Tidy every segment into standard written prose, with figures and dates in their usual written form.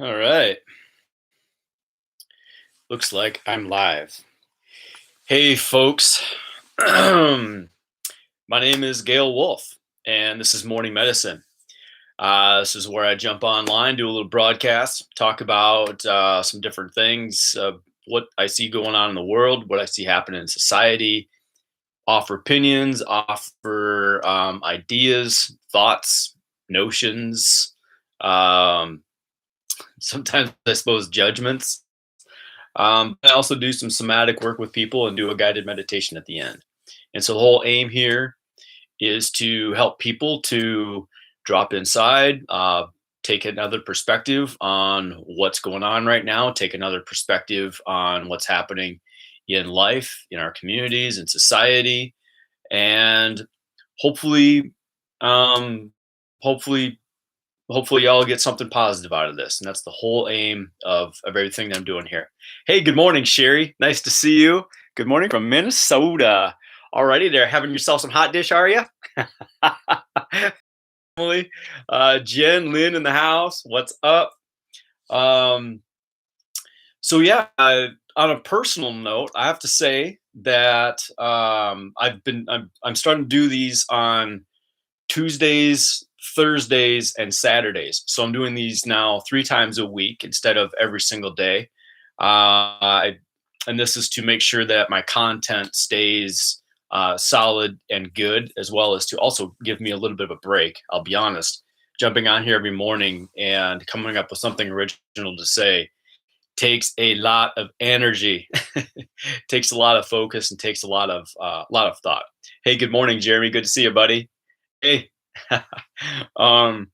All right. Looks like I'm live. Hey, folks. My name is Gail Wolf, and this is Morning Medicine. This is where I jump online, do a little broadcast, talk about some different things, what I see going on in the world, what I see happening in society, offer opinions, offer ideas, thoughts, notions, um, sometimes, I suppose, judgments. I also do some somatic work with people and do a guided meditation at the end. And so the whole aim here is to help people to drop inside, take another perspective on what's going on right now, take another perspective on what's happening in life, in our communities, in society, and hopefully, um, hopefully hopefully y'all get something positive out of this, and that's the whole aim of everything that I'm doing here. Hey, good morning, Sherry. Nice to see you. Good morning from Minnesota. Alrighty, there, having yourself some hot dish, are you? Emily, Jen, Lynn in the house. What's up? Um, so yeah, on a personal note, I have to say that I'm starting to do these on Tuesdays, Thursdays, and Saturdays. So I'm doing these now 3 times a week instead of every single day. And this is to make sure that my content stays solid and good, as well as to also give me a little bit of a break. I'll be honest, jumping on here every morning and coming up with something original to say takes a lot of energy, takes a lot of focus, and takes a lot of thought. Hey, good morning, Jeremy. Good to see you, buddy. Hey. um,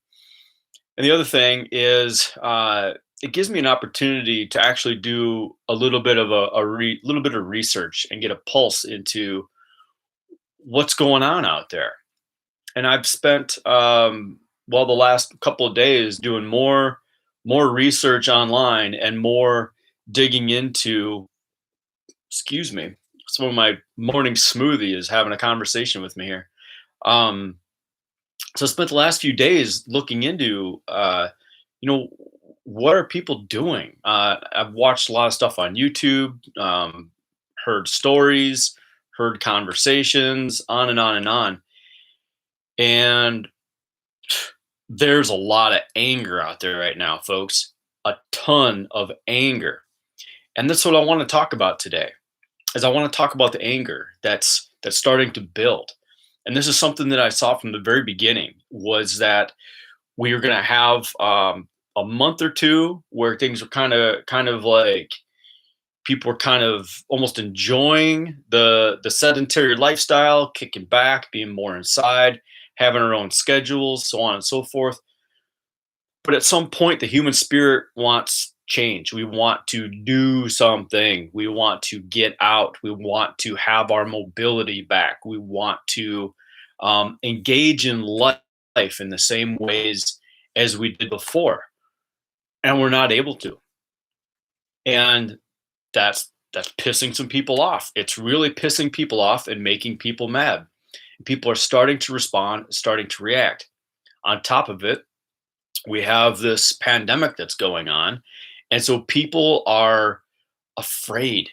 and the other thing is, it gives me an opportunity to actually do a little bit of little bit of research and get a pulse into what's going on out there. And I've spent the last couple of days doing more research online and more digging into. Excuse me. Some of my morning smoothie is having a conversation with me here. Um, so I spent the last few days looking into, you know, what are people doing? I've watched a lot of stuff on YouTube, heard stories, heard conversations, on and on and on. And there's a lot of anger out there right now, folks. A ton of anger. And that's what I want to talk about today. Is I want to talk about the anger that's starting to build. And this is something that I saw from the very beginning, was that we were going to have a month or two where things were kind of like people were kind of almost enjoying the sedentary lifestyle, kicking back, being more inside, having our own schedules, so on and so forth. But at some point, the human spirit wants change. We want to do something. We want to get out. We want to have our mobility back. We want to engage in life in the same ways as we did before, and we're not able to. And that's pissing some people off. It's really pissing people off and making people mad. People are starting to respond, starting to react. On top of it, we have this pandemic that's going on, and so people are afraid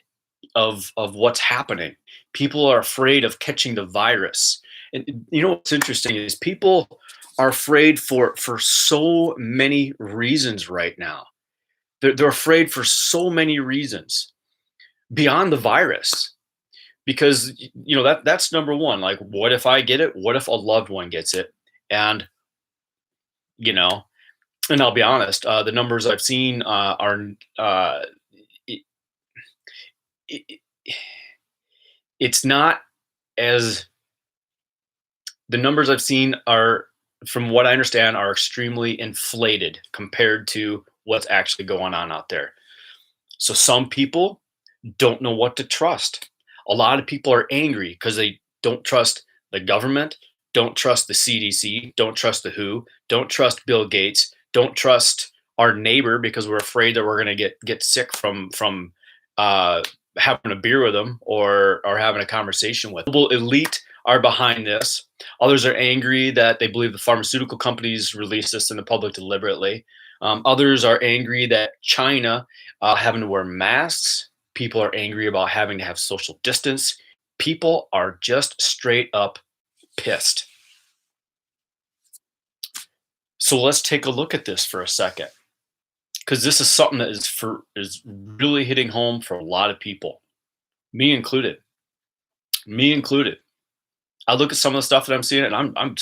of what's happening. People are afraid of catching the virus. And you know what's interesting is people are afraid for so many reasons right now. They're afraid for so many reasons beyond the virus, because that's number one. Like, what if I get it? What if a loved one gets it? And you know and I'll be honest, the numbers I've seen are it, it, it's not as the numbers I've seen are, from what I understand, are extremely inflated compared to what's actually going on out there. So some people don't know what to trust. A lot of people are angry because they don't trust the government, don't trust the CDC, don't trust the WHO, don't trust Bill Gates, don't trust our neighbor because we're afraid that we're going to get sick from uh, having a beer with them or having a conversation with. The global elite are behind this. Others are angry that they believe the pharmaceutical companies release this in the public deliberately. Others are angry that China having to wear masks. People are angry about having to have social distance. People are just straight up pissed. So let's take a look at this for a second, because this is something that is really hitting home for a lot of people, me included. Me included. I look at some of the stuff that I'm seeing, and I'm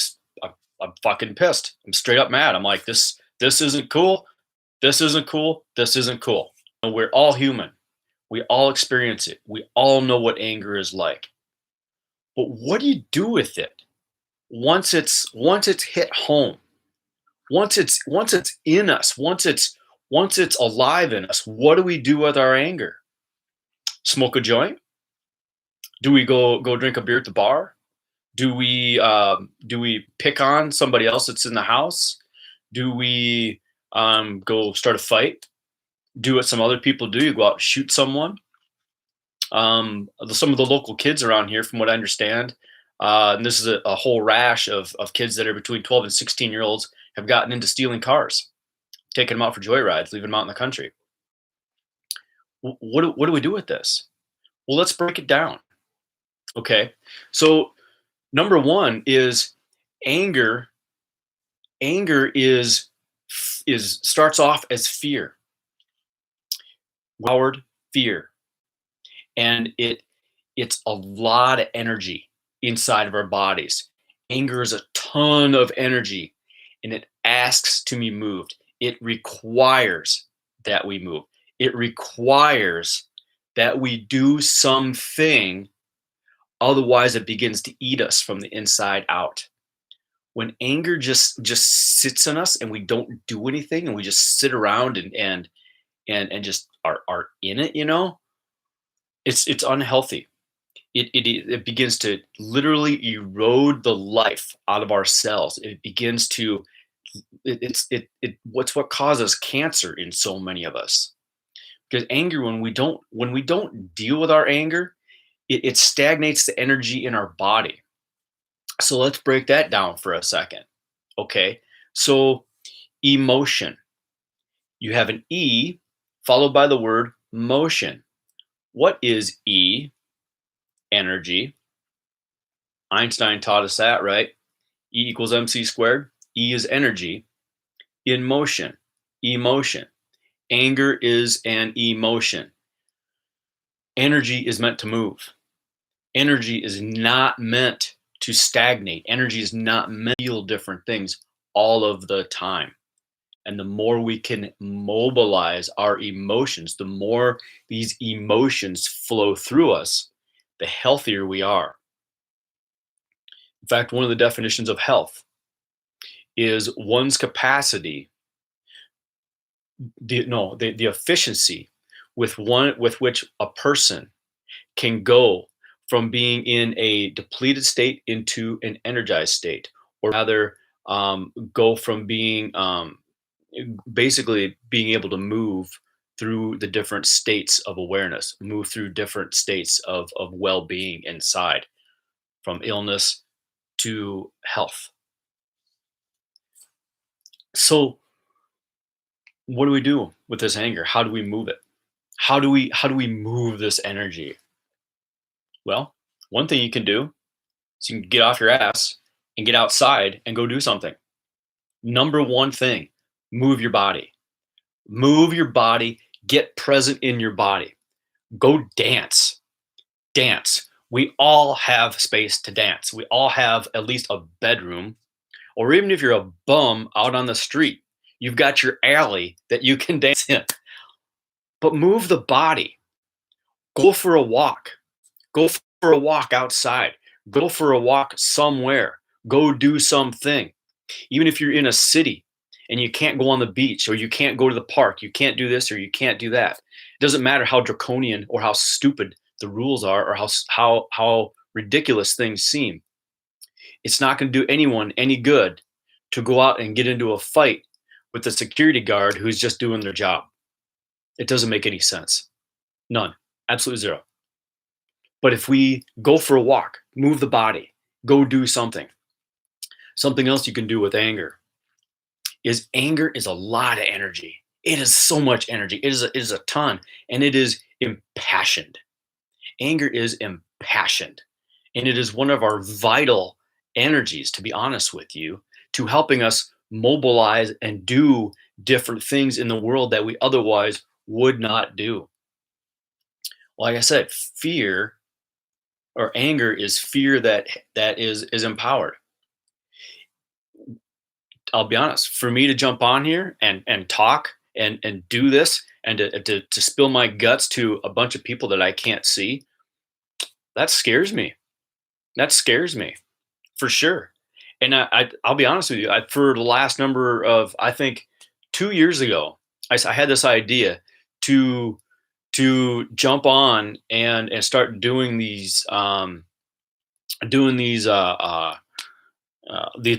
fucking pissed. I'm straight up mad. I'm like, this isn't cool. This isn't cool. This isn't cool. We're all human. We all experience it. We all know what anger is like. But what do you do with it once it's hit home? Once it's in us, once it's alive in us, what do we do with our anger? Smoke a joint? Do we go drink a beer at the bar? Do we pick on somebody else that's in the house? Do we go start a fight? Do what some other people do? You go out and shoot someone. Some of the local kids around here, from what I understand, and this is a whole rash of kids that are between 12 and 16 year olds, have gotten into stealing cars, taking them out for joyrides, leaving them out in the country. What do we do with this? Well, let's break it down. Okay, so number one is anger. Anger is starts off as fear, coward fear, and it's a lot of energy inside of our bodies. Anger is a ton of energy, and it asks to be moved. It requires that we move. It requires that we do something, otherwise it begins to eat us from the inside out. When anger just sits in us and we don't do anything, and we just sit around and just are in it, it's unhealthy. It begins to literally erode the life out of our cells. It begins to what's what causes cancer in so many of us. Because anger, when we don't deal with our anger, it stagnates the energy in our body. So let's break that down for a second. Okay, so emotion. You have an E followed by the word motion. What is E? Energy. Einstein taught us that, right? E equals mc squared. E is energy in motion. Emotion. Anger is an emotion. Energy is meant to move. Energy is not meant to stagnate. Energy is not meant to feel different things all of the time. And the more we can mobilize our emotions, the more these emotions flow through us, the healthier we are. In fact, one of the definitions of health is one's capacity, the efficiency with which a person can go from being in a depleted state into an energized state, or rather, go from being basically being able to move through the different states of awareness, move through different states of well-being inside, from illness to health. So what do we do with this anger? How do we move it? How do we move this energy? Well, one thing you can do is you can get off your ass and get outside and go do something. Number one thing, move your body. Move your body, get present in your body. Go dance. Dance. We all have space to dance. We all have at least a bedroom, or even if you're a bum out on the street, you've got your alley that you can dance in. But move the body. Go for a walk. Go for a walk outside. Go for a walk somewhere. Go do something. Even if you're in a city and you can't go on the beach, or you can't go to the park, you can't do this or you can't do that. It doesn't matter how draconian or how stupid the rules are, or how ridiculous things seem. It's not going to do anyone any good to go out and get into a fight with a security guard who's just doing their job. It doesn't make any sense. None. Absolutely zero. But if we go for a walk, move the body, go do something. Something else you can do with anger is anger is a lot of energy. It is so much energy. It is a ton, and it is impassioned. Anger is impassioned, and it is one of our vital energies, to be honest with you, to helping us mobilize and do different things in the world that we otherwise would not do. Like I said, fear or anger is fear that is empowered. I'll be honest, for me to jump on here and talk and do this and to spill my guts to a bunch of people that I can't see, that scares me. That scares me for sure. And I'll be honest with you, for the last number of, I think, 2 years ago, I had this idea to jump on and start doing these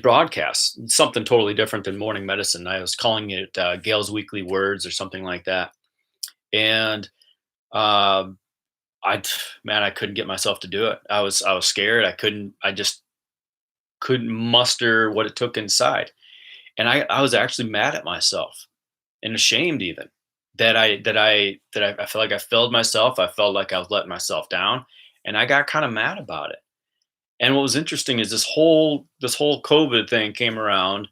broadcasts, something totally different than morning medicine. I was calling it Gail's Weekly Words or something like that. And uh, I, man, I couldn't get myself to do it. I was scared. I just couldn't muster what it took inside. And I was actually mad at myself and ashamed even that I felt like I failed myself. I felt like I was letting myself down, and I got kind of mad about it. And what was interesting is this whole COVID thing came around,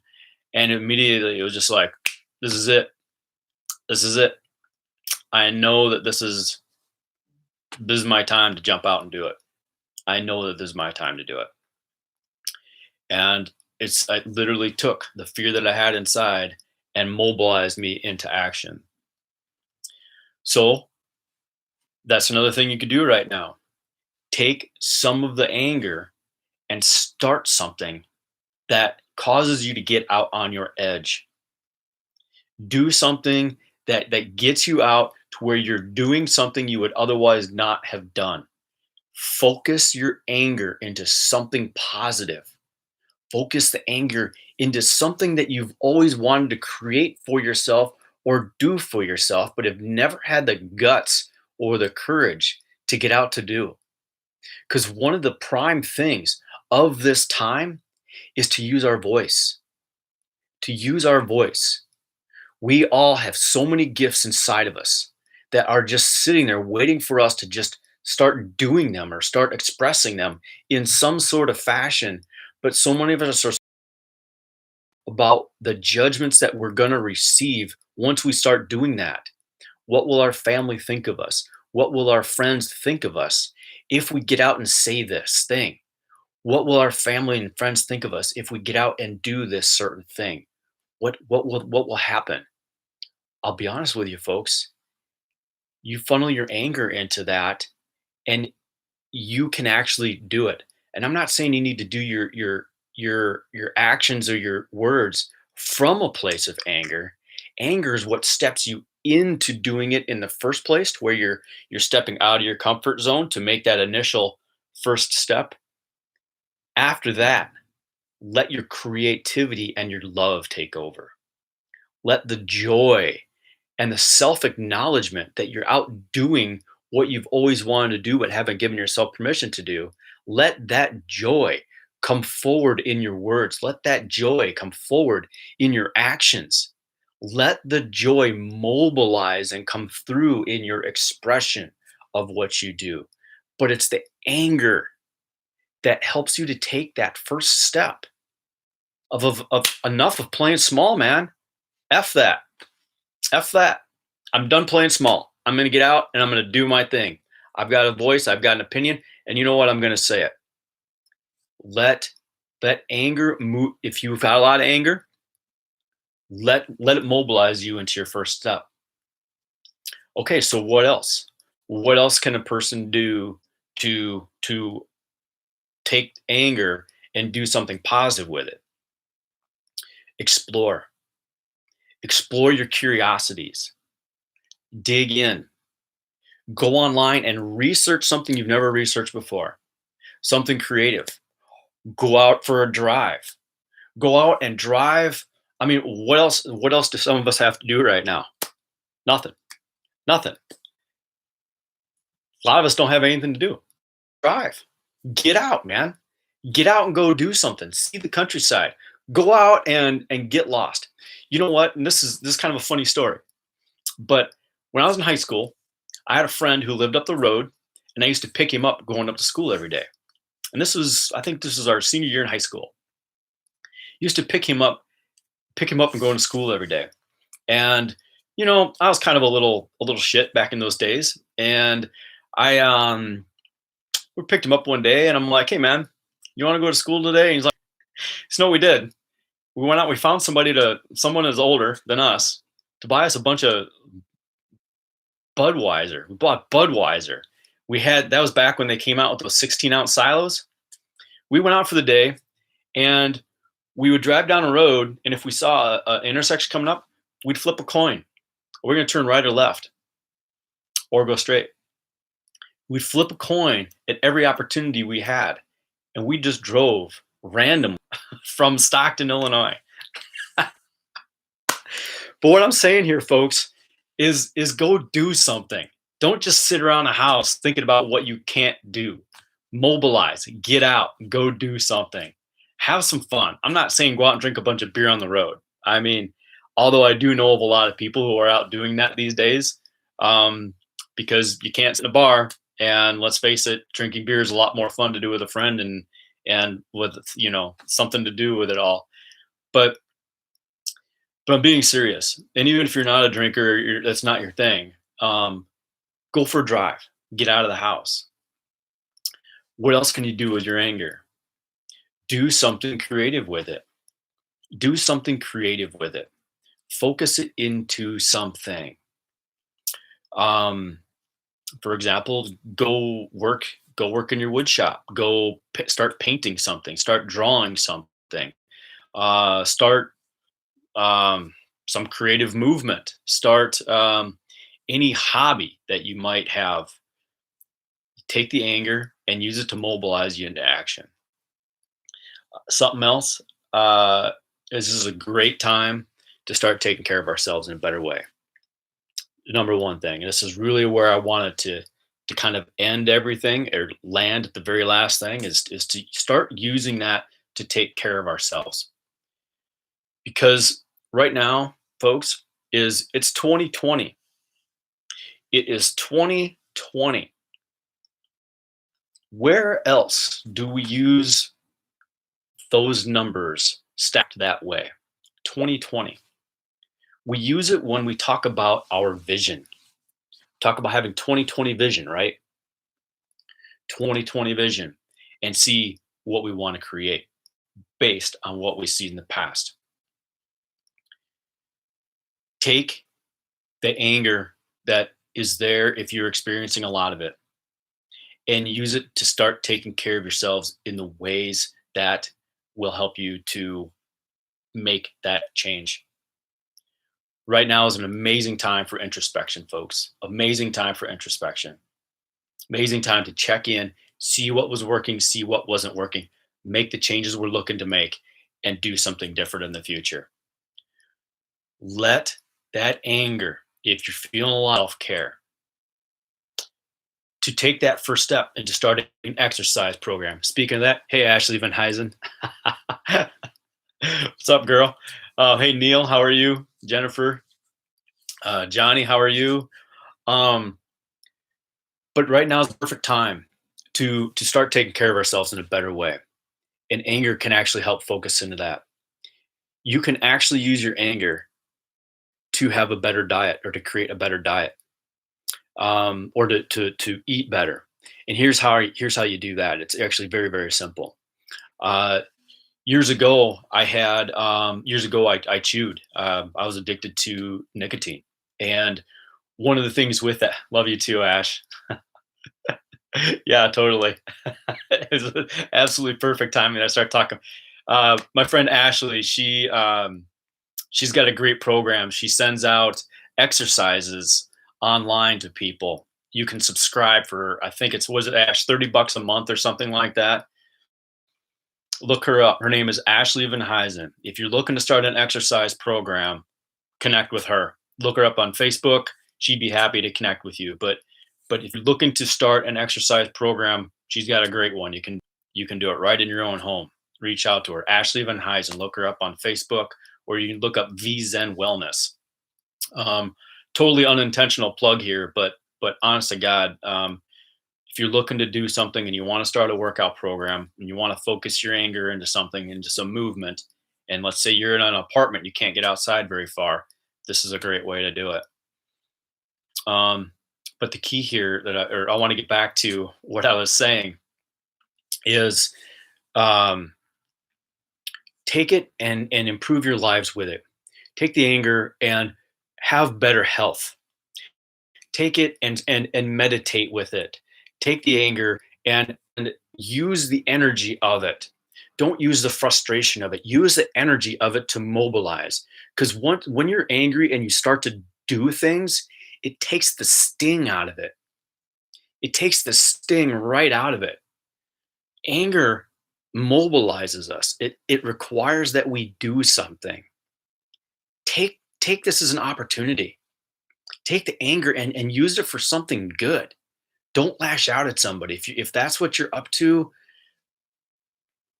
and immediately it was just like, this is it. This is it. I know that this is my time to jump out and do it. I know that this is my time to do it. And I literally took the fear that I had inside and mobilized me into action. So that's another thing you could do right now. Take some of the anger and start something that causes you to get out on your edge. Do something that gets you out to where you're doing something you would otherwise not have done. Focus your anger into something positive. Focus the anger into something that you've always wanted to create for yourself or do for yourself, but have never had the guts or the courage to get out to do. Because one of the prime things of this time is to use our voice. To use our voice. We all have so many gifts inside of us that are just sitting there waiting for us to just start doing them or start expressing them in some sort of fashion. But so many of us are about the judgments that we're going to receive once we start doing that. What will our family think of us? What will our friends think of us if we get out and say this thing? What will our family and friends think of us if we get out and do this certain thing? What will happen? I'll be honest with you, folks. You funnel your anger into that, and you can actually do it. And I'm not saying you need to do your actions or your words from a place of anger. Anger is what steps you into doing it in the first place, to where you're stepping out of your comfort zone to make that initial first step. After that, let your creativity and your love take over. Let the joy and the self acknowledgement that you're out doing what you've always wanted to do but haven't given yourself permission to do, let that joy come forward in your words. Let that joy come forward in your actions. Let the joy mobilize and come through in your expression of what you do. But it's the anger that helps you to take that first step of enough of playing small, man. F that. F that. I'm done playing small. I'm going to get out and I'm going to do my thing. I've got a voice. I've got an opinion. And you know what? I'm going to say it. Let that anger move. If you've got a lot of anger, let it mobilize you into your first step. Okay, so what else? What else can a person do to take anger and do something positive with it? Explore. Explore your curiosities. Dig in. Go online and research something you've never researched before. Something creative. Go out for a drive. Go out and drive. I mean, what else do some of us have to do right now? Nothing. Nothing. A lot of us don't have anything to do. Drive. Get out, man. Get out and go do something. See the countryside. Go out and get lost. You know what? And this is kind of a funny story. But when I was in high school, I had a friend who lived up the road, and I used to pick him up going up to school every day. And I think this was our senior year in high school. Used to pick him up and go to school every day. And I was kind of a little shit back in those days. And I we picked him up one day, and I'm like, "Hey man, you want to go to school today?" And he's like, "So no, we did. We went out. We found someone that's older than us to buy us a bunch of Budweiser. We bought Budweiser. That was back when they came out with those 16-ounce silos. We went out for the day, and we would drive down a road, and if we saw an intersection coming up, we'd flip a coin. We're going to turn right or left, or go straight. We'd flip a coin at every opportunity we had, and we just drove randomly from Stockton, Illinois. But what I'm saying here, folks, is go do something. Don't just sit around the house thinking about what you can't do. Mobilize, get out, go do something. Have some fun. I'm not saying go out and drink a bunch of beer on the road. I mean, although I do know of a lot of people who are out doing that these days, because you can't sit in a bar. And let's face it, drinking beer is a lot more fun to do with a friend and with something to do with it all. But I'm being serious. And even if you're not a drinker, that's not your thing. Go for a drive. Get out of the house. What else can you do with your anger? Do something creative with it. Do something creative with it. Focus it into something. For example, go work in your wood shop. Start painting something. Start drawing something. Start some creative movement. Start any hobby that you might have. Take the anger and use it to mobilize you into action. Something else. This is a great time to start taking care of ourselves in a better way. Number one thing, and this is really where I wanted to kind of end everything or land at the very last thing, is to start using that to take care of ourselves. Because right now, folks, it's 2020. It is 2020. Where else do we use those numbers stacked that way? 2020. We use it when we talk about our vision. Talk about having 2020 vision, right? 2020 vision, and see what we want to create based on what we see in the past. Take the anger that is there if you're experiencing a lot of it, and use it to start taking care of yourselves in the ways that will help you to make that change. Right now is an amazing time for introspection, folks. Amazing time for introspection. Amazing time to check in, see what was working, see what wasn't working, make the changes we're looking to make, and do something different in the future. Let that anger, if you're feeling a lot of self-care, to take that first step and to start an exercise program. Speaking of that, hey, Ashley Van Heisen. What's up, girl? Hey, Neil, how are you? Jennifer, Johnny, how are you? But right now is the perfect time to start taking care of ourselves in a better way. And anger can actually help focus into that. You can actually use your anger to have a better diet or to create a better diet, or to eat better. And here's how you do that. It's actually very, very simple. Years ago, I chewed. I was addicted to nicotine, and one of the things with that, love you too, Ash. Yeah, totally. It was absolutely perfect timing. I start talking. My friend Ashley, she's got a great program. She sends out exercises online to people. You can subscribe for, I think was it Ash, $30 a month or something like that. Look her up. Her name is Ashley Van Heisen. If you're looking to start an exercise program, connect with her. Look her up on Facebook. She'd be happy to connect with you. But if you're looking to start an exercise program, she's got a great one. You can do it right in your own home, reach out to her, Ashley Van Huysen. Look her up on Facebook, or you can look up V Zen Wellness. Um, Totally unintentional plug here, but honest to God, if you're looking to do something and you want to start a workout program and you want to focus your anger into something, into some movement, and let's say you're in an apartment, you can't get outside very far, this is a great way to do it. Um, but the key here I want to get back to what I was saying is, um, take it and improve your lives with it. Take the anger and have better health. Take it and meditate with it. Take the anger and use the energy of it. Don't use the frustration of it. Use the energy of it to mobilize. Because when you're angry and you start to do things, it takes the sting out of it. It takes the sting right out of it. Anger mobilizes us. It requires that we do something. Take this as an opportunity. Take the anger and use it for something good. Don't lash out at somebody. If that's what you're up to,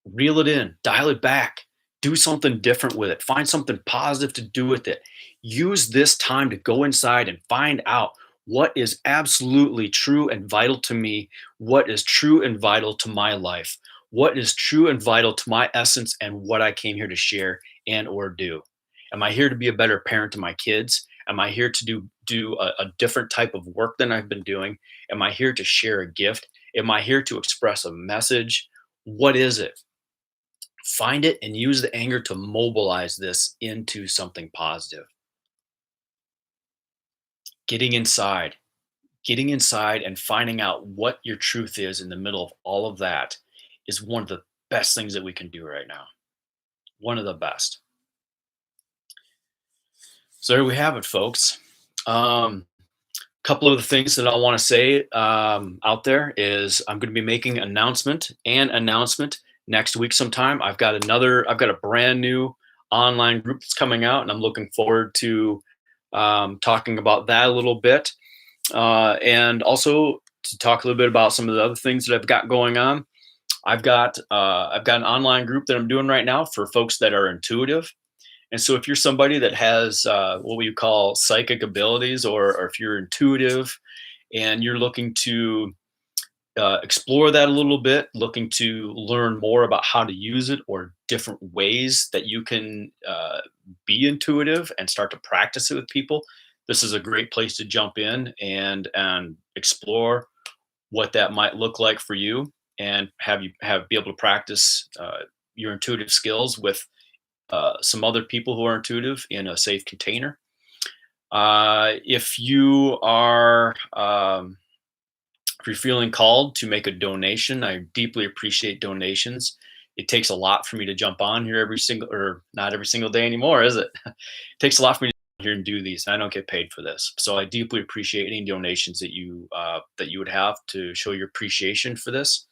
reel it in, dial it back, do something different with it, find something positive to do with it. Use this time to go inside and find out what is absolutely true and vital to me, what is true and vital to my life, what is true and vital to my essence and what I came here to share and or do. Am I here to be a better parent to my kids? Am I here to do a different type of work than I've been doing? Am I here to share a gift? Am I here to express a message? What is it? Find it and use the anger to mobilize this into something positive. Getting inside, getting inside and finding out what your truth is in the middle of all of that is one of the best things that we can do right now. One of the best. So there we have it, folks. Couple of the things that I want to say out there is I'm going to be making announcement next week sometime. I've got a brand new online group that's coming out, and I'm looking forward to talking about that a little bit, and also to talk a little bit about some of the other things that I've got going on. I've got an online group that I'm doing right now for folks that are intuitive. And so if you're somebody that has what we call psychic abilities, or if you're intuitive and you're looking to explore that a little bit, looking to learn more about how to use it or different ways that you can be intuitive and start to practice it with people, this is a great place to jump in and explore what that might look like for you, and be able to practice your intuitive skills with some other people who are intuitive in a safe container. If you are if you're feeling called to make a donation, I deeply appreciate donations. It takes a lot for me to jump on here not every single day anymore, is it? It takes a lot for me to come here and do these. I don't get paid for this, so I deeply appreciate any donations that you would have to show your appreciation for this.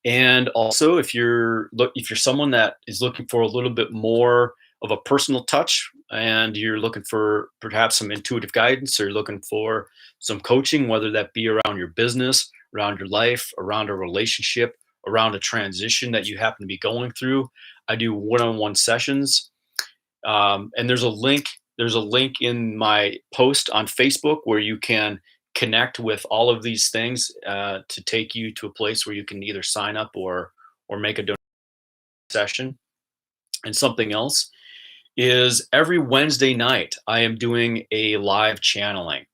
And also, if you're someone that is looking for a little bit more of a personal touch, and you're looking for perhaps some intuitive guidance, or looking for some coaching, whether that be around your business, around your life, around a relationship, around a transition that you happen to be going through, I do one-on-one sessions. And there's a link. There's a link in my post on Facebook where you can connect with all of these things to take you to a place where you can either sign up or make a donation session. And something else is every Wednesday night I am doing a live channeling,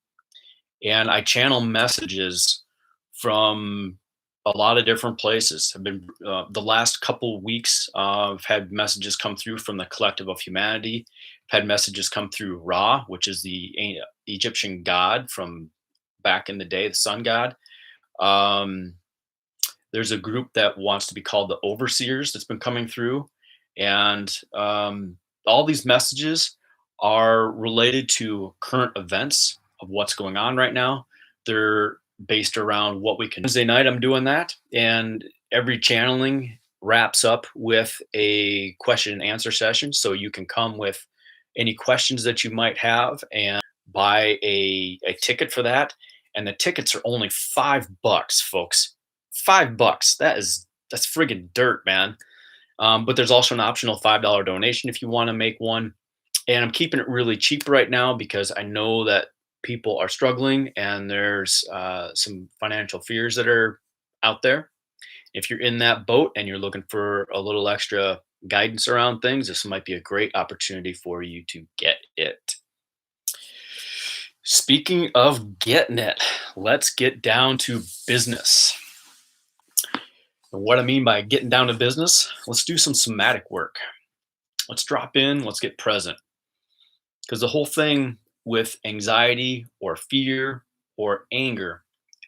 and I channel messages from a lot of different places. I've been the last couple weeks. I've had messages come through from the Collective of Humanity. I've had messages come through Ra, which is the Egyptian god from back in the day, the sun god. There's a group that wants to be called the Overseers that's been coming through, and all these messages are related to current events of what's going on right now. They're based around what we can. Wednesday night, I'm doing that, and every channeling wraps up with a question and answer session. So you can come with any questions that you might have and buy a ticket for that. And the tickets are only $5, folks. $5. That's friggin' dirt, man. But there's also an optional $5 donation if you want to make one. And I'm keeping it really cheap right now because I know that people are struggling and there's some financial fears that are out there. If you're in that boat and you're looking for a little extra guidance around things, this might be a great opportunity for you to get it. Speaking of getting it, let's get down to business. And what I mean by getting down to business, let's do some somatic work. Let's drop in, let's get present. Because the whole thing with anxiety or fear or anger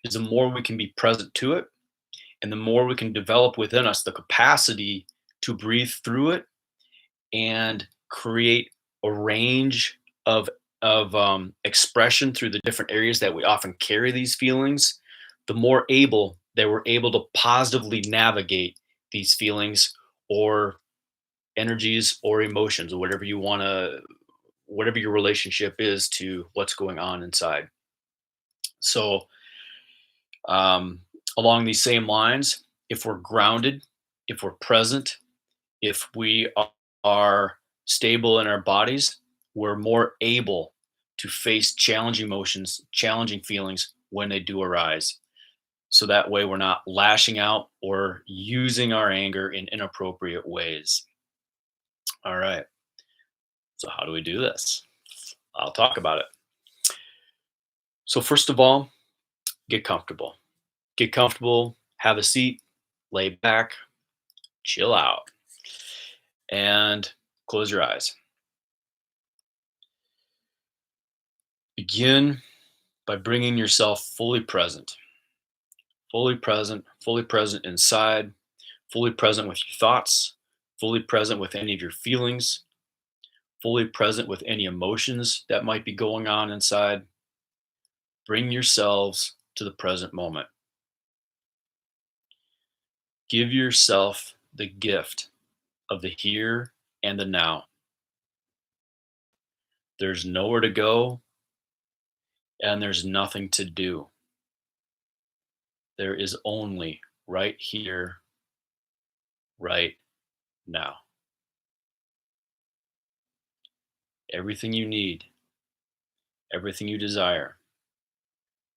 is the more we can be present to it and the more we can develop within us the capacity to breathe through it and create a range of expression through the different areas that we often carry these feelings, the more able that we're able to positively navigate these feelings or energies or emotions or whatever you want to, whatever your relationship is to what's going on inside. So, um, along these same lines, if we're grounded, if we're present, if we are stable in our bodies, we're more able to face challenging emotions, challenging feelings when they do arise. So that way we're not lashing out or using our anger in inappropriate ways. All right. So, how do we do this? I'll talk about it. So, first of all, get comfortable. Get comfortable, have a seat, lay back, chill out, and close your eyes. Begin by bringing yourself fully present inside, fully present with your thoughts, fully present with any of your feelings, fully present with any emotions that might be going on inside. Bring yourselves to the present moment. Give yourself the gift of the here and the now. There's nowhere to go and there's nothing to do. There is only right here, right now. Everything you need, everything you desire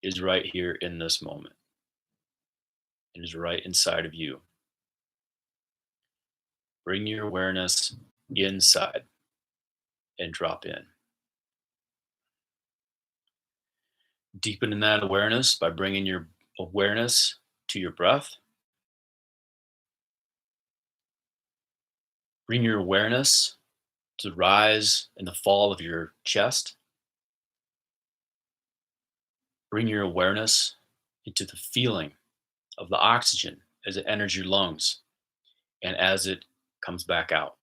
is right here in this moment. It is right inside of you. Bring your awareness inside and drop in. Deepen in that awareness by bringing your awareness to your breath. Bring your awareness to the rise and the fall of your chest. Bring your awareness into the feeling of the oxygen as it enters your lungs and as it comes back out.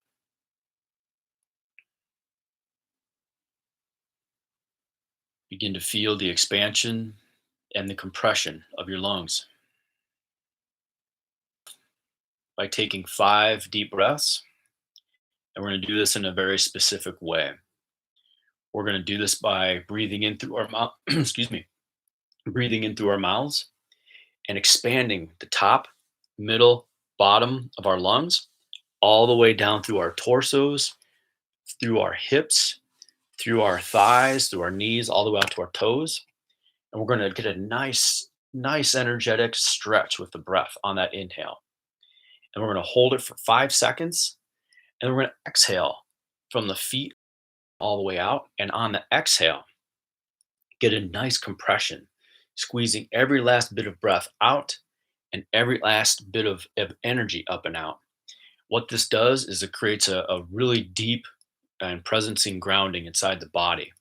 Begin to feel the expansion and the compression of your lungs by taking 5 deep breaths. And we're going to do this in a very specific way. We're going to do this by breathing in through our mouth, excuse me, breathing in through our mouths and expanding the top, middle, bottom of our lungs all the way down through our torsos, through our hips, through our thighs, through our knees, all the way out to our toes. And we're going to get a nice energetic stretch with the breath on that inhale. And we're going to hold it for 5 seconds. And we're going to exhale from the feet all the way out. And on the exhale, get a nice compression, squeezing every last bit of breath out and every last bit of energy up and out. What this does is it creates a really deep and presencing grounding inside the body.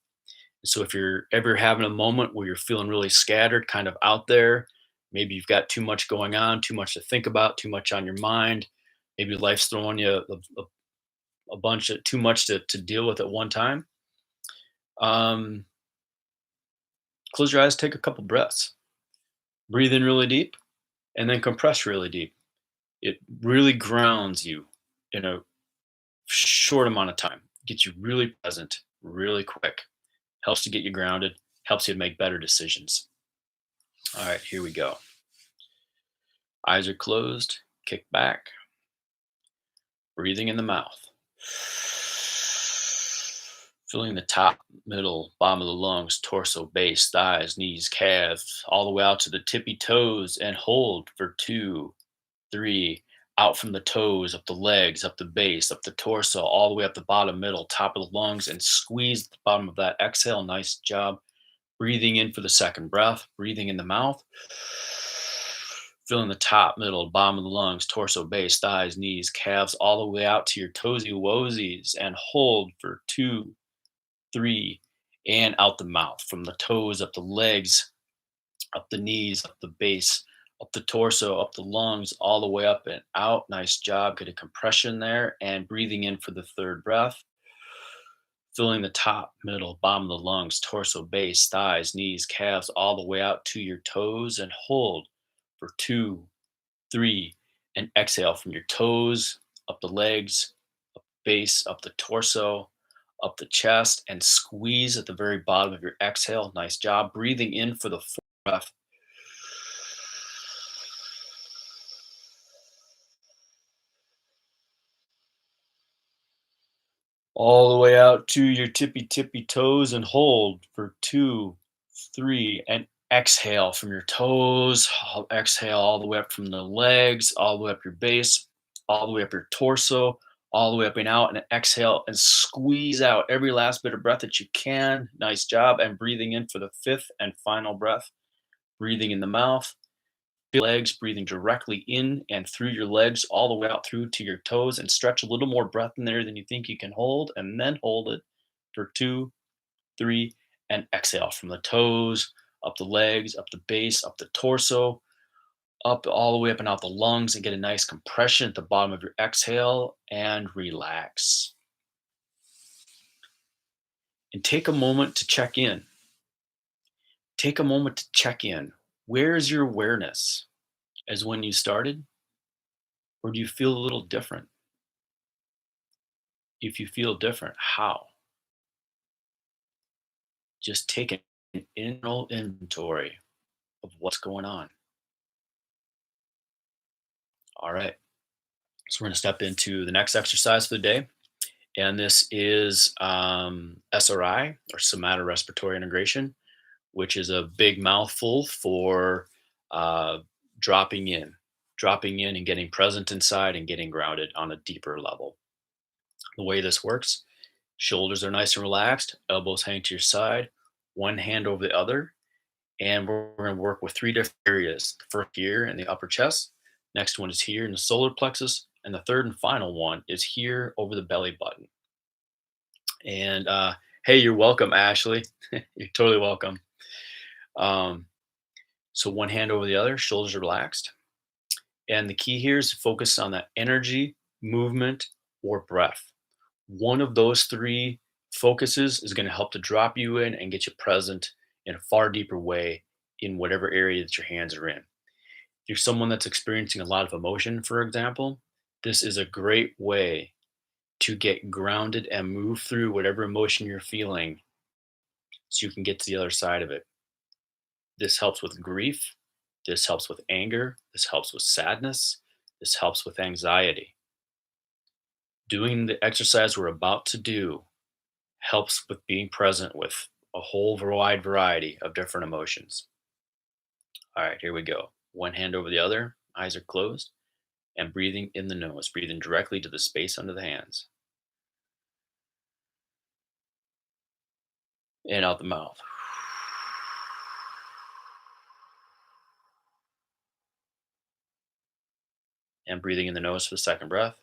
So if you're ever having a moment where you're feeling really scattered, kind of out there, maybe you've got too much going on, too much to think about, too much on your mind, maybe life's throwing you a bunch of too much to deal with at one time. Um, Close your eyes, take a couple breaths, breathe in really deep, and then compress really deep. It really grounds you in a short amount of time, gets you really present, really quick, helps to get you grounded, helps you make better decisions. All right, here we go. Eyes are closed, kick back, Breathing in the mouth. Filling the top, middle, bottom of the lungs, torso, base, thighs, knees, calves, all the way out to the tippy toes and hold for 2, 3. Out from the toes, up the legs, up the base, up the torso, all the way up the bottom, middle, top of the lungs, and squeeze the bottom of that. Exhale. Nice job. Breathing in for the second breath. Breathing in the mouth. Filling the top, middle, bottom of the lungs, torso, base, thighs, knees, calves, all the way out to your toesy woesies, and hold for 2, 3, and out the mouth. From the toes, up the legs, up the knees, up the base, up the torso, up the lungs, all the way up and out. Nice job. Get a compression there. And breathing in for the third breath. Filling the top, middle, bottom of the lungs, torso, base, thighs, knees, calves, all the way out to your toes, and hold for 2, 3, and exhale from your toes, up the legs, up the base, up the torso, up the chest, and squeeze at the very bottom of your exhale. Nice job. Breathing in for the fourth breath. All the way out to your tippy toes and hold for 2, 3, and exhale from your toes. Exhale all the way up from the legs, all the way up your base, all the way up your torso, all the way up and out. And exhale and squeeze out every last bit of breath that you can. Nice job. And breathing in for the fifth and final breath. Breathing in the mouth, legs, breathing directly in and through your legs, all the way out through to your toes, and stretch a little more breath in there than you think you can hold, and then hold it for 2, 3, and exhale from the toes, up the legs, up the base, up the torso, up all the way up and out the lungs, and get a nice compression at the bottom of your exhale and relax. And take a moment to check in. Take a moment to check in. Where's your awareness? As when you started? Or do you feel a little different? If you feel different, how? Just take an internal inventory of what's going on. All right. So we're going to step into the next exercise for the day. And this is SRI, or somatorespiratory integration, which is a big mouthful for uh, dropping dropping in and getting present inside and getting grounded on a deeper level. The way this works: shoulders are nice and relaxed, elbows hang to your side, one hand over the other, and we're going to work with three different areas. The first here in the upper chest, next one is here in the solar plexus, and the third and final one is here over the belly button. And hey, you're welcome, Ashley. You're totally welcome. Um, so one hand over the other, shoulders are relaxed. And the key here is to focus on that energy, movement, or breath. One of those three focuses is going to help to drop you in and get you present in a far deeper way in whatever area that your hands are in. If you're someone that's experiencing a lot of emotion, for example, this is a great way to get grounded and move through whatever emotion you're feeling so you can get to the other side of it. This helps with grief. This helps with anger. This helps with sadness. This helps with anxiety. Doing the exercise we're about to do helps with being present with a whole wide variety of different emotions. All right, here we go. One hand over the other, eyes are closed, and breathing in the nose, breathing directly to the space under the hands. And out the mouth. And breathing in the nose for the second breath.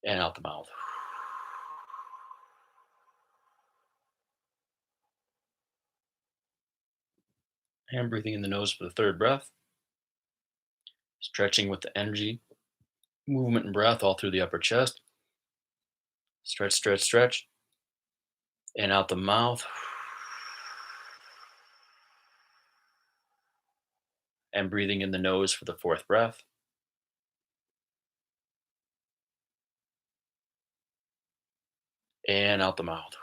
And out the mouth. And breathing in the nose for the third breath. Stretching with the energy, movement, and breath all through the upper chest. Stretch, stretch, stretch. And out the mouth. And breathing in the nose for the fourth breath. And out the mouth.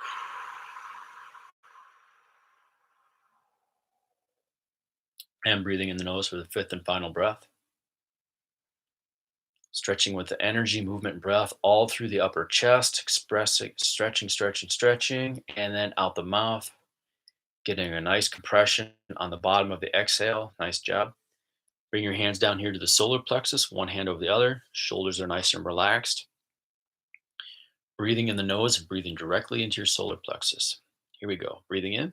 And breathing in the nose for the fifth and final breath. Stretching with the energy, movement, and breath all through the upper chest, expressing, stretching, stretching, stretching, and then out the mouth, getting a nice compression on the bottom of the exhale. Nice job. Bring your hands down here to the solar plexus, one hand over the other. Shoulders are nice and relaxed. Breathing in the nose and breathing directly into your solar plexus. Here we go. Breathing in,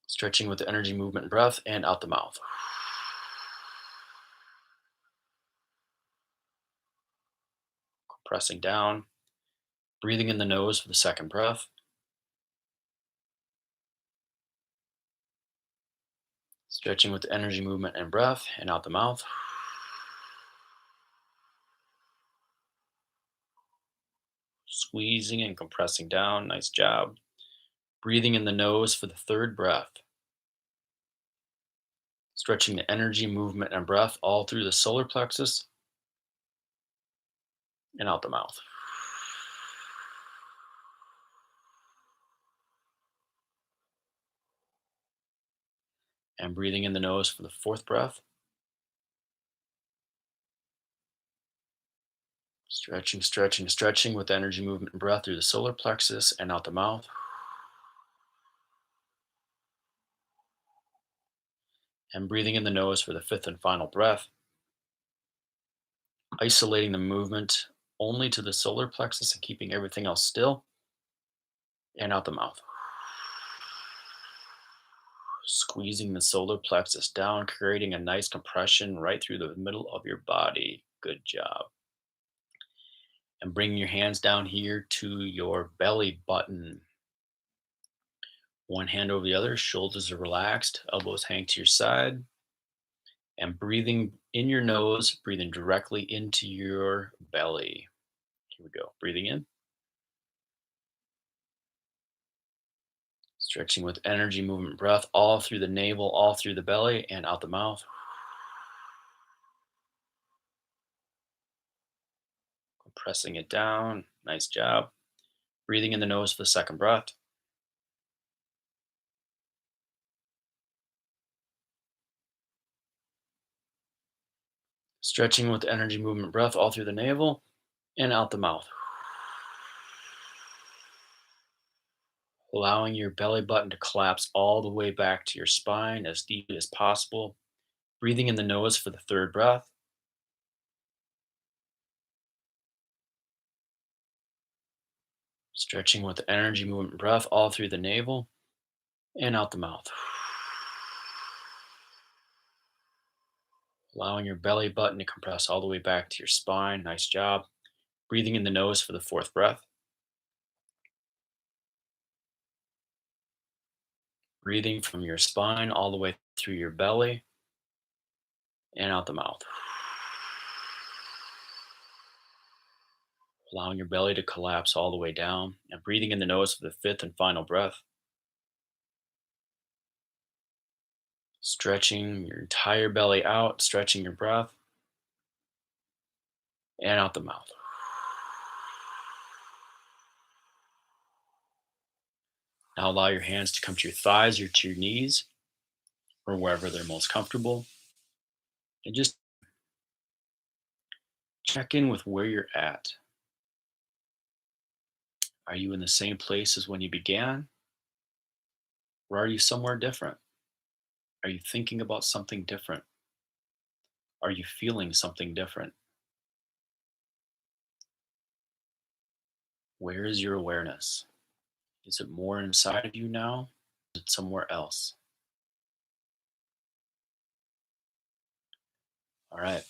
stretching with the energy, movement, and breath, and out the mouth. Pressing down, breathing in the nose for the second breath, stretching with the energy, movement, and breath, and out the mouth. Squeezing and compressing down. Nice job. Breathing in the nose for the third breath, stretching the energy, movement, and breath all through the solar plexus and out the mouth. And breathing in the nose for the fourth breath, stretching, stretching, stretching with energy, movement, and breath through the solar plexus and out the mouth. And breathing in the nose for the fifth and final breath, isolating the movement only to the solar plexus and keeping everything else still, and out the mouth. Squeezing the solar plexus down, creating a nice compression right through the middle of your body. Good job. And bringing your hands down here to your belly button. One hand over the other, shoulders are relaxed, elbows hang to your side, and breathing in your nose, breathing directly into your belly. Here we go. Breathing in, stretching with energy, movement, breath all through the navel, all through the belly, and out the mouth. Pressing it down. Nice job. Breathing in the nose for the second breath. Stretching with energy, movement, breath all through the navel and out the mouth. Allowing your belly button to collapse all the way back to your spine as deeply as possible. Breathing in the nose for the third breath. Stretching with the energy, movement, breath all through the navel and out the mouth. Allowing your belly button to compress all the way back to your spine. Nice job. Breathing in the nose for the fourth breath. Breathing from your spine all the way through your belly and out the mouth. Allowing your belly to collapse all the way down and breathing in the nose for the fifth and final breath. Stretching your entire belly out, stretching your breath and out the mouth. Now allow your hands to come to your thighs or to your knees or wherever they're most comfortable. And just check in with where you're at. Are you in the same place as when you began? Or are you somewhere different? Are you thinking about something different? Are you feeling something different? Where is your awareness? Is it more inside of you now? Is it somewhere else? All right.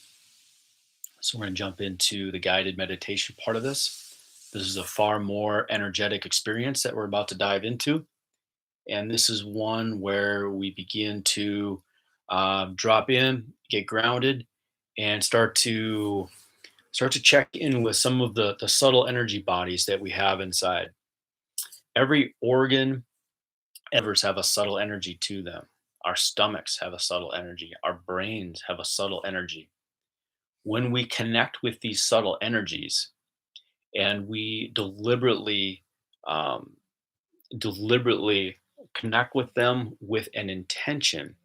So we're going to jump into the guided meditation part of this. This is a far more energetic experience that we're about to dive into. And this is one where we begin to drop in, get grounded, and start to check in with some of the subtle energy bodies that we have inside. Every organ evers have a subtle energy to them. Our stomachs have a subtle energy. Our brains have a subtle energy. When we connect with these subtle energies and we um, deliberately connect with them with an intention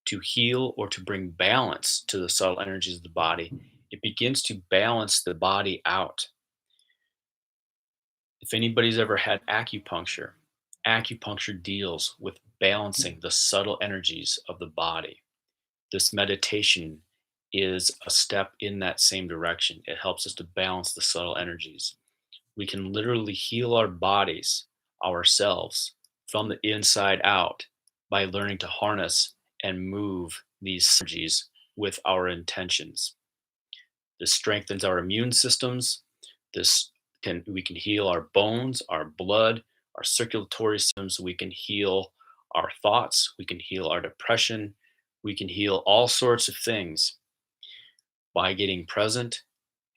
to heal or to bring balance to the subtle energies of the body, it begins to balance the body out. If anybody's ever had acupuncture, acupuncture deals with balancing the subtle energies of the body. This meditation is a step in that same direction. It helps us to balance the subtle energies. We can literally heal our bodies, ourselves, from the inside out by learning to harness and move these energies with our intentions. This strengthens our immune systems. This can we can heal our bones, our blood, our circulatory systems. We can heal our thoughts. We can heal our depression. We can heal all sorts of things by getting present,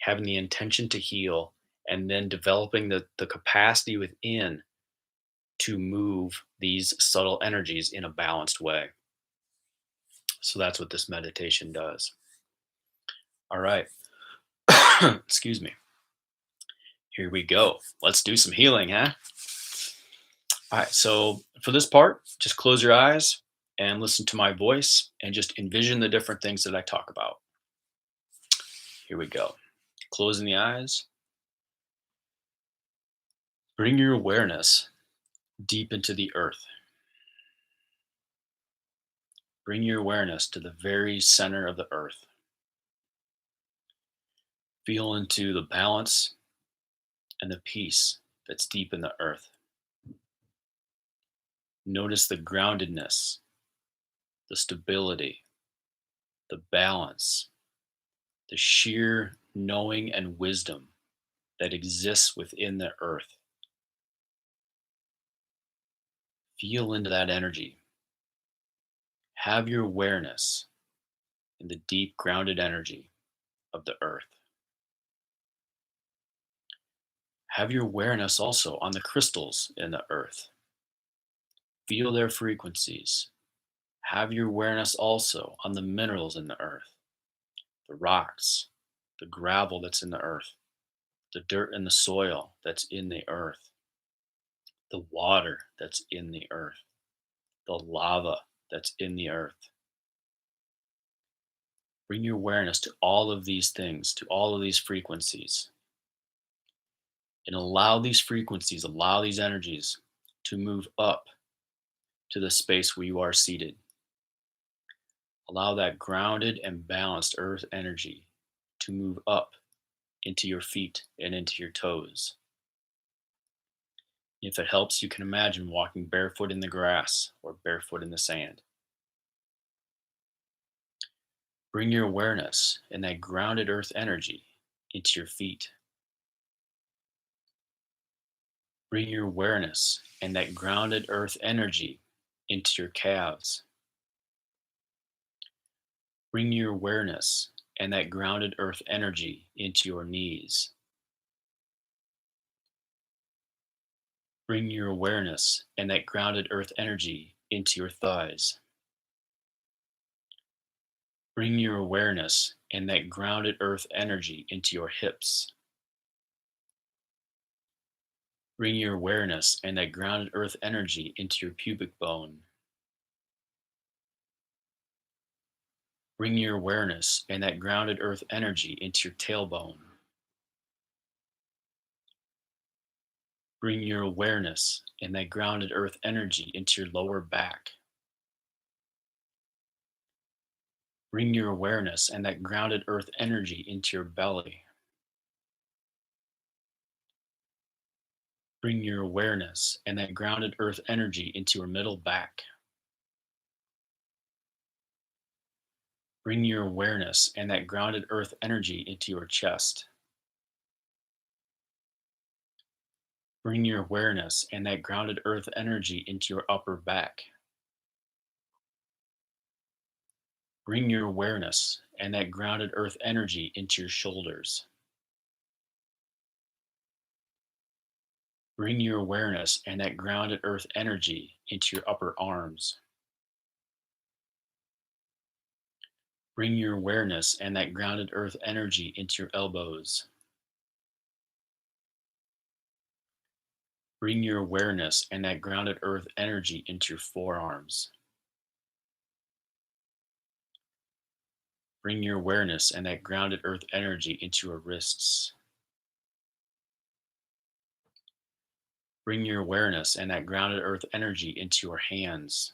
having the intention to heal, and then developing the capacity within to move these subtle energies in a balanced way. So that's what this meditation does. All right. Excuse me. Here we go. Let's do some healing, huh? All right. So for this part, just close your eyes and listen to my voice and just envision the different things that I talk about. Here we go. Closing the eyes. Bring your awareness deep into the earth. Bring your awareness to the very center of the earth. Feel into the balance and the peace that's deep in the earth. Notice the groundedness, the stability, the balance, the sheer knowing and wisdom that exists within the earth. Feel into that energy. Have your awareness in the deep grounded energy of the earth. Have your awareness also on the crystals in the earth. Feel their frequencies. Have your awareness also on the minerals in the earth, the rocks, the gravel that's in the earth, the dirt and the soil that's in the earth, the water that's in the earth, the lava that's in the earth. Bring your awareness to all of these things, to all of these frequencies, and allow these frequencies, allow these energies to move up to the space where you are seated. Allow that grounded and balanced earth energy to move up into your feet and into your toes. If it helps, you can imagine walking barefoot in the grass or barefoot in the sand. Bring your awareness and that grounded earth energy into your feet. Bring your awareness and that grounded earth energy into your calves. Bring your awareness and that grounded earth energy into your knees. Bring your awareness and that grounded earth energy into your thighs. Bring your awareness and that grounded earth energy into your hips. Bring your awareness and that grounded earth energy into your pubic bone. Bring your awareness and that grounded earth energy into your tailbone. Bring your awareness and that grounded earth energy into your lower back. Bring your awareness and that grounded earth energy into your belly. Bring your awareness and that grounded earth energy into your middle back. Bring your awareness and that grounded earth energy into your chest. Bring your awareness and that grounded earth energy into your upper back. Bring your awareness and that grounded earth energy into your shoulders. Bring your awareness and that grounded earth energy into your upper arms. Bring your awareness and that grounded earth energy into your elbows. Bring your awareness and that grounded earth energy into your forearms. Bring your awareness and that grounded earth energy into your wrists. Bring your awareness and that grounded earth energy into your hands.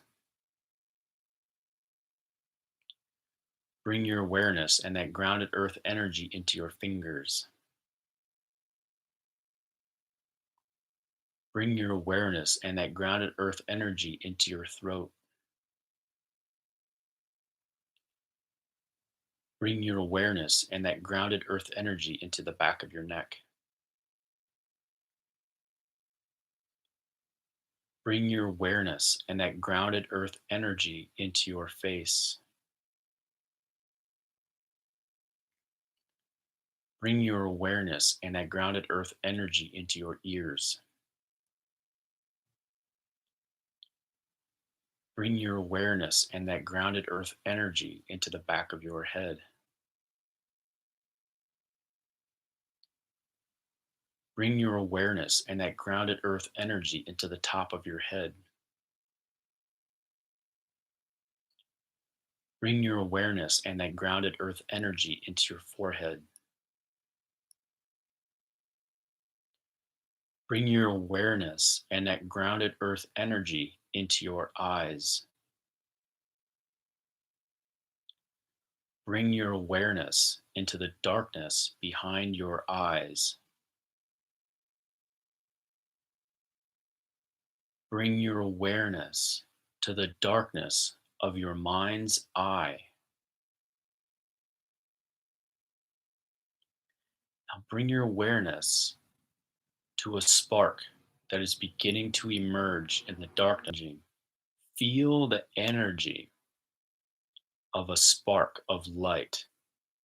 Bring your awareness and that grounded earth energy into your fingers. Bring your awareness and that grounded earth energy into your throat. Bring your awareness and that grounded earth energy into the back of your neck. Bring your awareness and that grounded earth energy into your face. Bring your awareness and that grounded earth energy into your ears. Bring your awareness and that grounded earth energy into the back of your head. Bring your awareness and that grounded earth energy into the top of your head. Bring your awareness and that grounded earth energy into your forehead. Bring your awareness and that grounded earth energy into your eyes. Bring your awareness into the darkness behind your eyes. Bring your awareness to the darkness of your mind's eye. Now bring your awareness to a spark that is beginning to emerge in the darkness. Feel the energy of a spark of light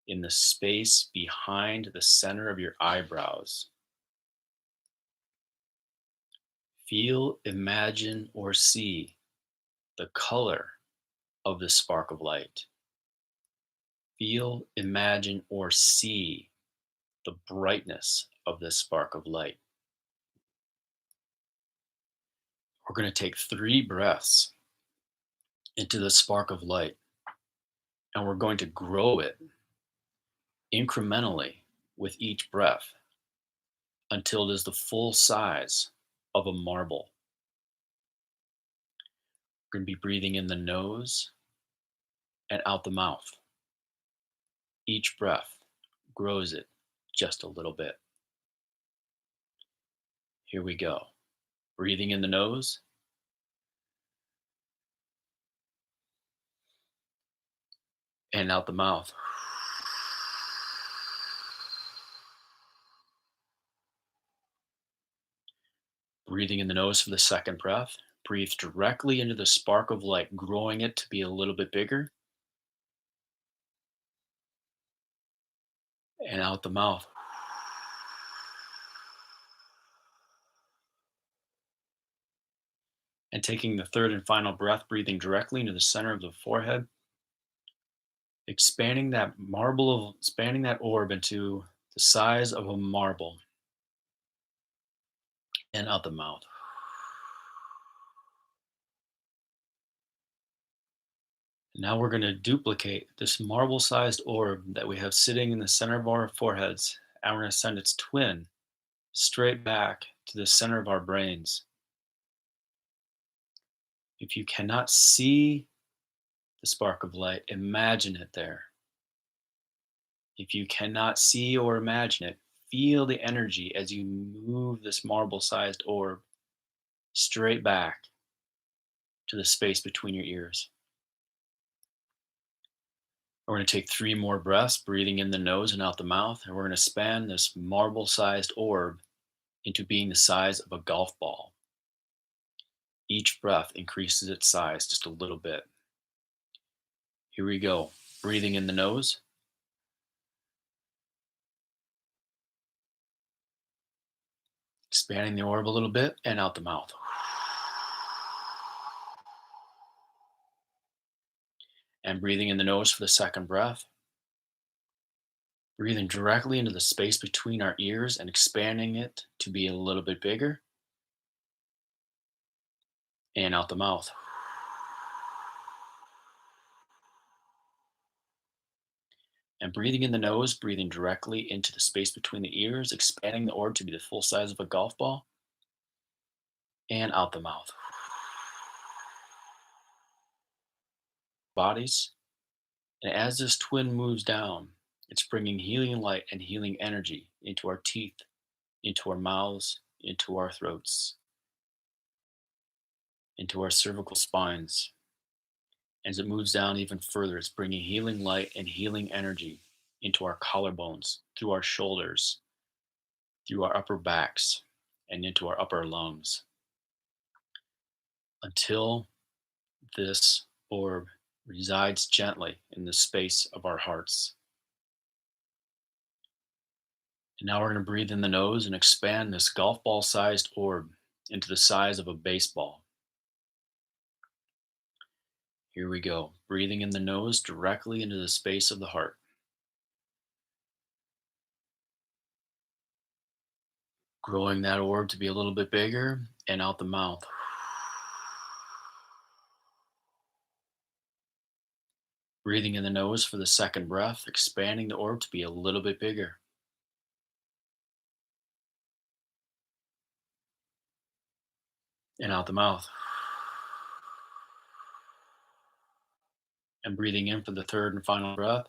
in the space behind the center of your eyebrows. Feel, imagine, or see the color of the spark of light. Feel, imagine, or see the brightness of this spark of light. We're going to take 3 breaths into the spark of light, and we're going to grow it incrementally with each breath until it is the full size of a marble. We're going to be breathing in the nose and out the mouth. Each breath grows it just a little bit. Here we go. Breathing in the nose and out the mouth. Breathing in the nose for the second breath. Breathe directly into the spark of light, growing it to be a little bit bigger. And out the mouth. And taking the third and final breath, breathing directly into the center of the forehead, expanding that orb into the size of a marble, and out the mouth. Now we're going to duplicate this marble-sized orb that we have sitting in the center of our foreheads, and we're going to send its twin straight back to the center of our brains. If you cannot see the spark of light, imagine it there. If you cannot see or imagine it, feel the energy as you move this marble-sized orb straight back to the space between your ears. We're going to take 3 more breaths, breathing in the nose and out the mouth, and we're going to span this marble-sized orb into being the size of a golf ball. Each breath increases its size just a little bit. Here we go. Breathing in the nose. Expanding the orb a little bit and out the mouth. And breathing in the nose for the second breath. Breathing directly into the space between our ears and expanding it to be a little bit bigger. and out the mouth. And breathing in the nose, breathing directly into the space between the ears, expanding the orb to be the full size of a golf ball, and out the mouth. Bodies. And as this twin moves down, it's bringing healing light and healing energy into our teeth, into our mouths, into our throats, into our cervical spines. As it moves down even further, it's bringing healing light and healing energy into our collarbones, through our shoulders, through our upper backs, and into our upper lungs until this orb resides gently in the space of our hearts. And now we're going to breathe in the nose and expand this golf ball sized orb into the size of a baseball. Here we go. Breathing in the nose directly into the space of the heart. Growing that orb to be a little bit bigger and out the mouth. Breathing in the nose for the second breath, expanding the orb to be a little bit bigger. And out the mouth. And breathing in for the third and final breath.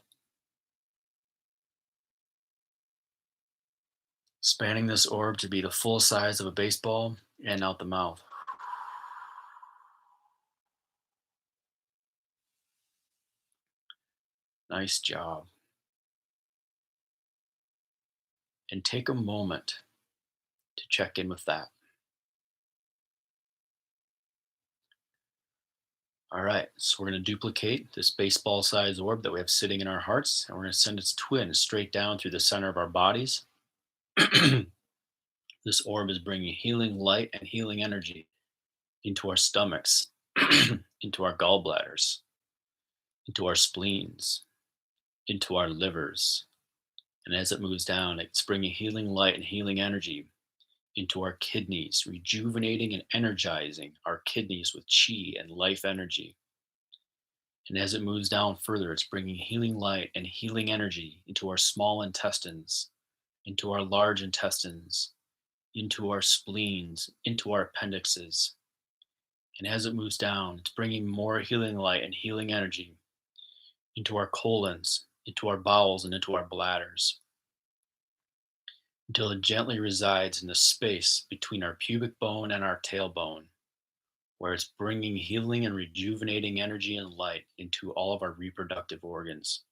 Expanding this orb to be the full size of a baseball and out the mouth. Nice job. And take a moment to check in with that. All right, so we're going to duplicate this baseball sized orb that we have sitting in our hearts, and we're going to send its twin straight down through the center of our bodies. This orb is bringing healing light and healing energy into our stomachs, into our gallbladders, into our spleens, into our livers. And as it moves down, it's bringing healing light and healing energy into our kidneys, rejuvenating and energizing our kidneys with chi and life energy. And as it moves down further, it's bringing healing light and healing energy into our small intestines, into our large intestines, into our spleens, into our appendixes. And as it moves down, it's bringing more healing light and healing energy into our colons, into our bowels, and into our bladders until it gently resides in the space between our pubic bone and our tailbone, where it's bringing healing and rejuvenating energy and light into all of our reproductive organs.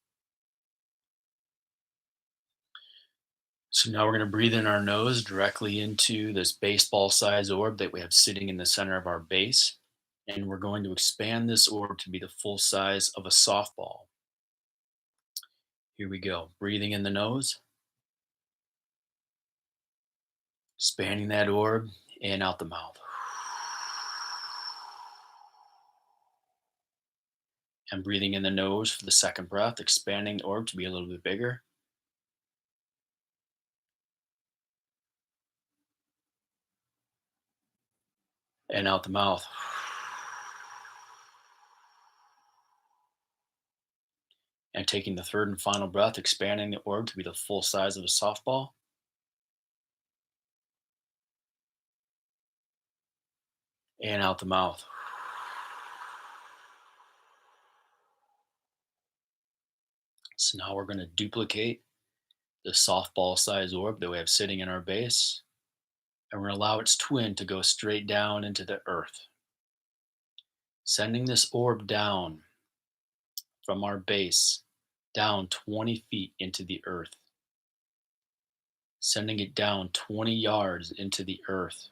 So now we're going to breathe in our nose directly into this baseball size orb that we have sitting in the center of our base. And we're going to expand this orb to be the full size of a softball. Here we go. Breathing in the nose, expanding that orb and out the mouth. And breathing in the nose for the second breath, expanding the orb to be a little bit bigger. And out the mouth. And taking the third and final breath, expanding the orb to be the full size of a softball. And out the mouth. So now we're going to duplicate the softball size orb that we have sitting in our base. And we're going to allow its twin to go straight down into the earth. Sending this orb down from our base, down 20 feet into the earth. Sending it down 20 yards into the earth.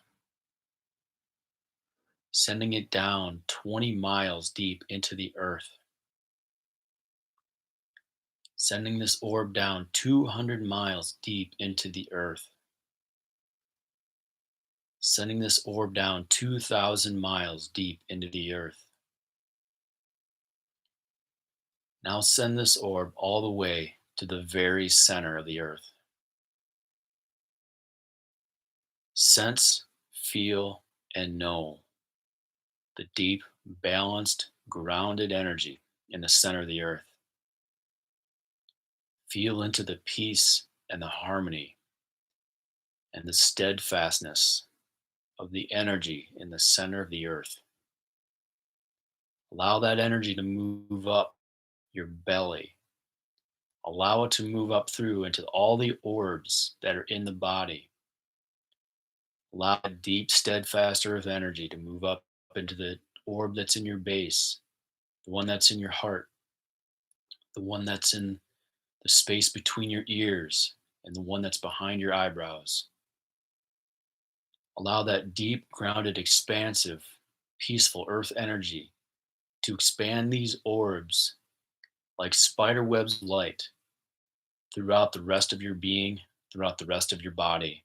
Sending it down 20 miles deep into the earth. Sending this orb down 200 miles deep into the earth. Sending this orb down 2,000 miles deep into the earth. Now send this orb all the way to the very center of the earth. Sense, feel, and know the deep, balanced, grounded energy in the center of the earth. Feel into the peace and the harmony and the steadfastness of the energy in the center of the earth. Allow that energy to move up your belly. Allow it to move up through into all the orbs that are in the body. Allow a deep, steadfast earth energy to move up into the orb that's in your base, the one that's in your heart, the one that's in the space between your ears, and the one that's behind your eyebrows. Allow that deep, grounded, expansive, peaceful earth energy to expand these orbs like spider webs of light throughout the rest of your being, throughout the rest of your body,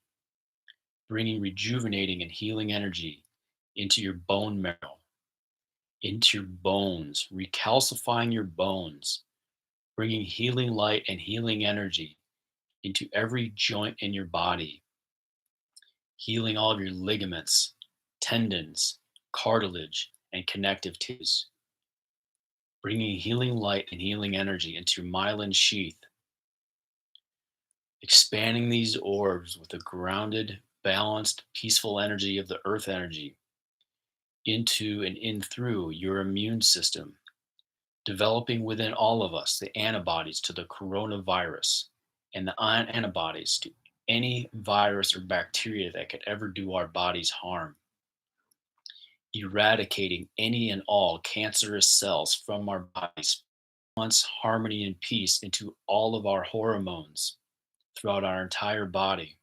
bringing rejuvenating and healing energy into your bone marrow, into your bones, recalcifying your bones, bringing healing light and healing energy into every joint in your body, healing all of your ligaments, tendons, cartilage, and connective tissues, bringing healing light and healing energy into your myelin sheath, expanding these orbs with the grounded, balanced, peaceful energy of the earth energy into and in through your immune system, developing within all of us the antibodies to the coronavirus and the antibodies to any virus or bacteria that could ever do our bodies harm, eradicating any and all cancerous cells from our bodies, balance, harmony, and peace into all of our hormones throughout our entire body,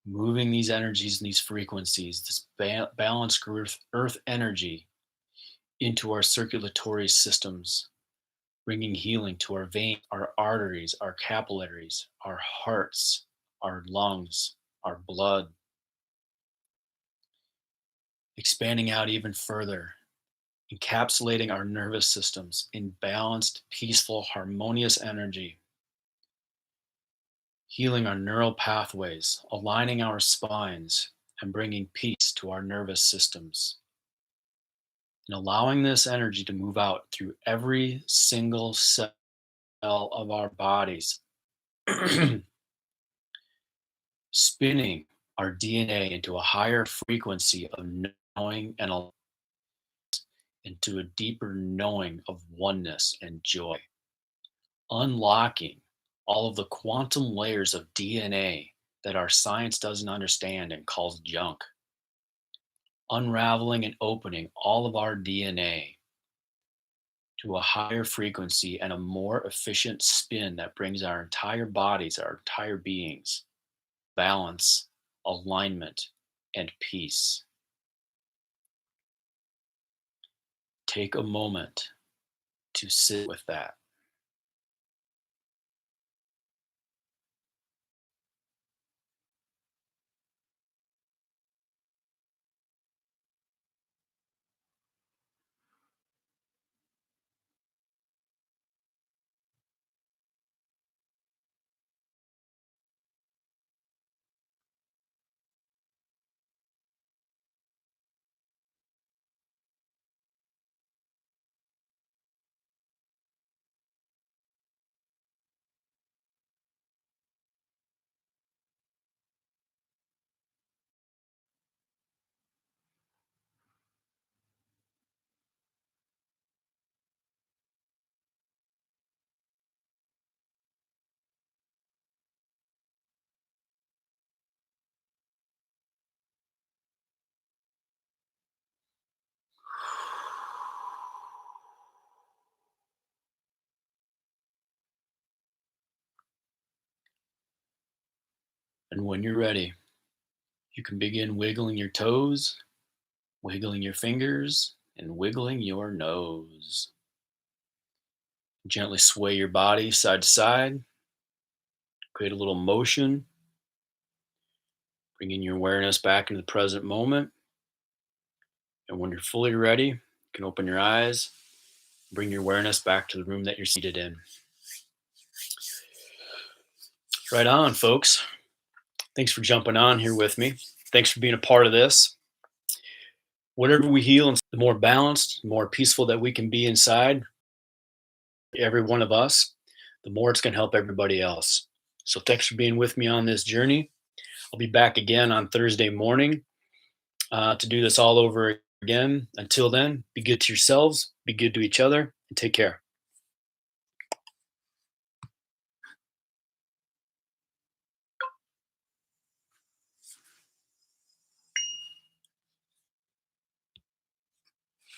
moving these energies and these frequencies, this balanced earth energy into our circulatory systems, bringing healing to our veins, our arteries, our capillaries, our hearts, our lungs, our blood, expanding out even further, encapsulating our nervous systems in balanced, peaceful, harmonious energy, healing our neural pathways, aligning our spines, and bringing peace to our nervous systems. And allowing this energy to move out through every single cell of our bodies, spinning our DNA into a higher frequency of knowing and into a deeper knowing of oneness and joy, unlocking all of the quantum layers of DNA that our science doesn't understand and calls junk, unraveling and opening all of our DNA to a higher frequency and a more efficient spin that brings our entire bodies, our entire beings, balance, alignment, and peace. Take a moment to sit with that. And when you're ready, you can begin wiggling your toes, wiggling your fingers, and wiggling your nose. Gently sway your body side to side, create a little motion, bringing your awareness back into the present moment. And when you're fully ready, you can open your eyes, bring your awareness back to the room that you're seated in. Right on, folks. Thanks for jumping on here with me. Thanks for being a part of this. whatever we heal, and the more balanced, the more peaceful that we can be inside, every one of us, the more it's going to help everybody else. So thanks for being with me on this journey. I'll be back again on Thursday morning to do this all over again. Until then, be good to yourselves, be good to each other, and take care.